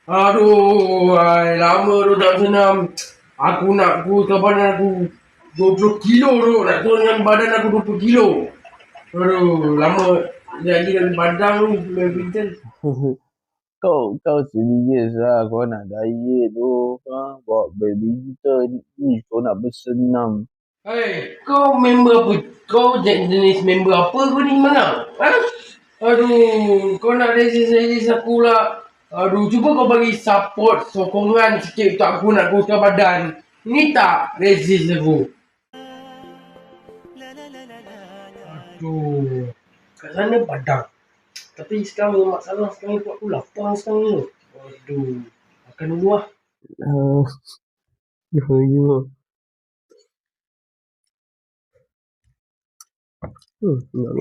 Aduh, lama tu tak senam. Aku nak ke badan aku 20 kilo tu. Nak turunkan badan aku 20 kilo. Aduh, lama jadi dalam badan tu. Badminton. Kau serius lah kau nak diet tu ha? Bawa badminton ni kau nak bersenam. Hei, kau member apa? Kau jenis member apa kau ni mana? Ha? Aduh, kau nak resist aku lah. Aduh, cuba kau bagi support, sokongan sikit untuk aku nak kuruskan badan. Ini tak resist aku. Aduh, kat sana padang. Tapi sekarang masalah sekarang aku lapar sekarang ni. Aduh, makan dulu lah. Jangan. Nak